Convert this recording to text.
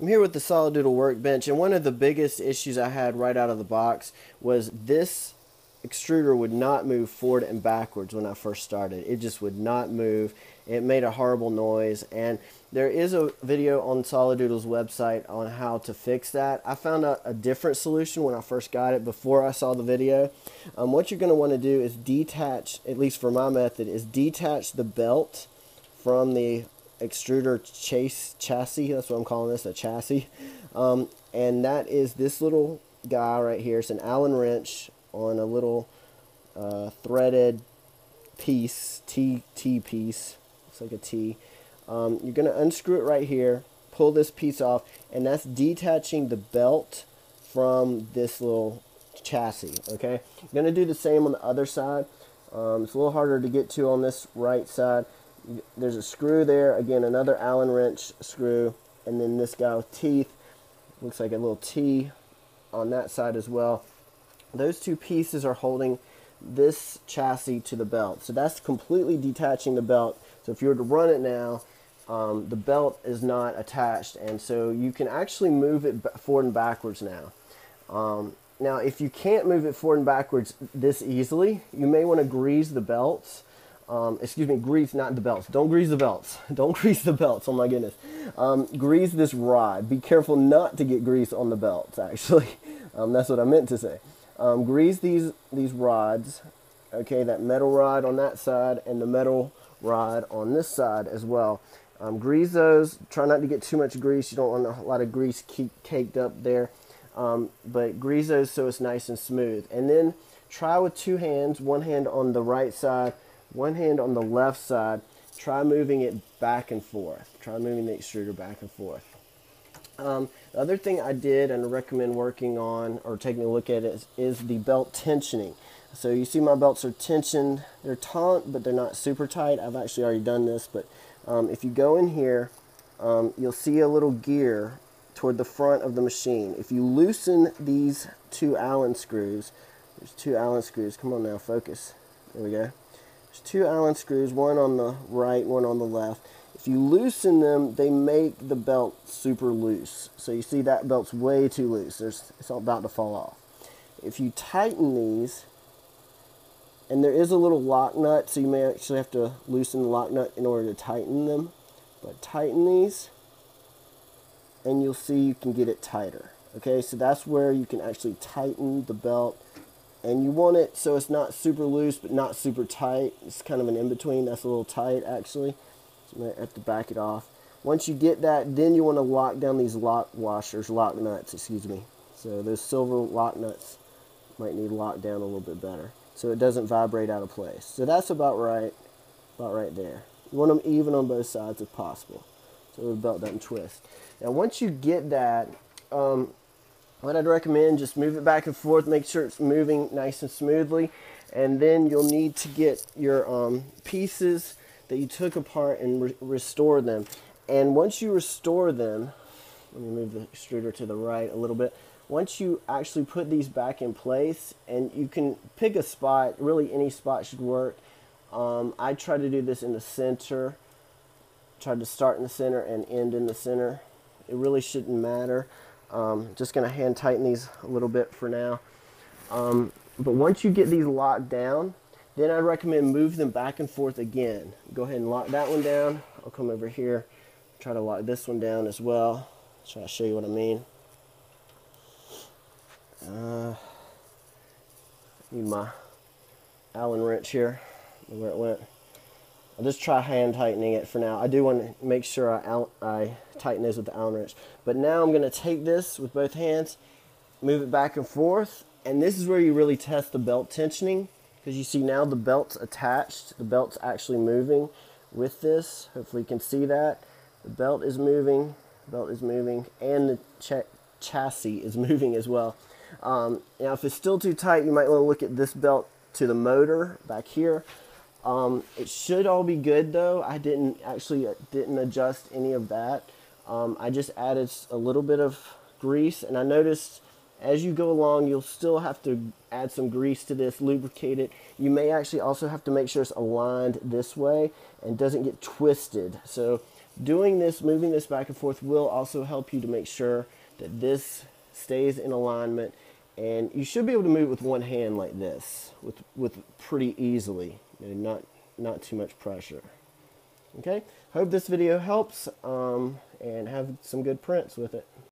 I'm here with the Solidoodle Workbench, and one of the biggest issues I had right out of the box was this extruder would not move forward and backwards when I first started. It just would not move. It made a horrible noise, and there is a video on Solidoodle's website on how to fix that. I found a different solution when I first got it before I saw the video. What you're going to want to do is detach, at least for my method, is detach the belt from the extruder chassis. That's what I'm calling this, a chassis. And that is this little guy right here. It's an Allen wrench on a little threaded piece, T piece. Looks like a T. You're going to unscrew it right here, pull this piece off, and that's detaching the belt from this little chassis. Okay, you're going to do the same on the other side. It's a little harder to get to on this right side. There's a screw there, again another Allen wrench screw, and then this guy with teeth, looks like a little T on that side as well. Those two pieces are holding this chassis to the belt, so that's completely detaching the belt. So if you were to run it now, the belt is not attached, and so you can actually move it forward and backwards now. Now if you can't move it forward and backwards this easily, you may want to grease the belts. Excuse me, grease, not the belts. Don't grease the belts. Don't grease the belts. Oh my goodness. Grease this rod. Be careful not to get grease on the belts, actually. That's what I meant to say. Grease these rods. Okay, that metal rod on that side and the metal rod on this side as well. Grease those. Try not to get too much grease. You don't want a lot of grease caked up there. But grease those so it's nice and smooth. And then try with two hands, one hand on the right side, one hand on the left side. Try moving it back and forth. Try moving the extruder back and forth. The other thing I did and recommend working on or taking a look at is the belt tensioning. So you see my belts are tensioned. They're taut, but they're not super tight. I've actually already done this, but if you go in here, you'll see a little gear toward the front of the machine. If you loosen these two Allen screws, there's two Allen screws. Come on now, focus. There we go. There's two Allen screws, one on the right, one on the left. If you loosen them, they make the belt super loose. So you see that belt's way too loose. It's all about to fall off. If you tighten these, and there is a little lock nut, so you may actually have to loosen the lock nut in order to tighten them. But tighten these, and you'll see you can get it tighter. Okay, so that's where you can actually tighten the belt. And you want it so it's not super loose, but not super tight. It's kind of an in-between. That's a little tight, actually. So you might have to back it off. Once you get that, then you want to lock down these lock nuts, excuse me. So those silver lock nuts might need locked down a little bit better, so it doesn't vibrate out of place. So that's about right there. You want them even on both sides if possible, so the belt doesn't twist. Now once you get that, what I'd recommend, just move it back and forth, make sure it's moving nice and smoothly, and then you'll need to get your pieces that you took apart and restore them. And once you restore them, let me move the extruder to the right a little bit. Once you actually put these back in place, and you can pick a spot, really any spot should work. I try to do this in the center, try to start in the center and end in the center. It really shouldn't matter. Just going to hand tighten these a little bit for now. But once you get these locked down, then I recommend move them back and forth again. Go ahead and lock that one down. I'll come over here, try to lock this one down as well. Try to show you what I mean. Need my Allen wrench here, where it went. I'll just try hand tightening it for now. I do want to make sure I tighten this with the Allen wrench. But now I'm going to take this with both hands, move it back and forth, and this is where you really test the belt tensioning, because you see now the belt's attached. The belt's actually moving with this. Hopefully you can see that. The belt is moving, and the chassis is moving as well. Now if it's still too tight, you might want to look at this belt to the motor back here. It should all be good though. I didn't adjust any of that. I just added a little bit of grease, and I noticed as you go along you'll still have to add some grease to this, lubricate it. You may actually also have to make sure it's aligned this way and doesn't get twisted. So Doing this, moving this back and forth, will also help you to make sure that this stays in alignment, and you should be able to move it with one hand like this, with pretty easily, and not too much pressure. Okay, hope this video helps, and have some good prints with it.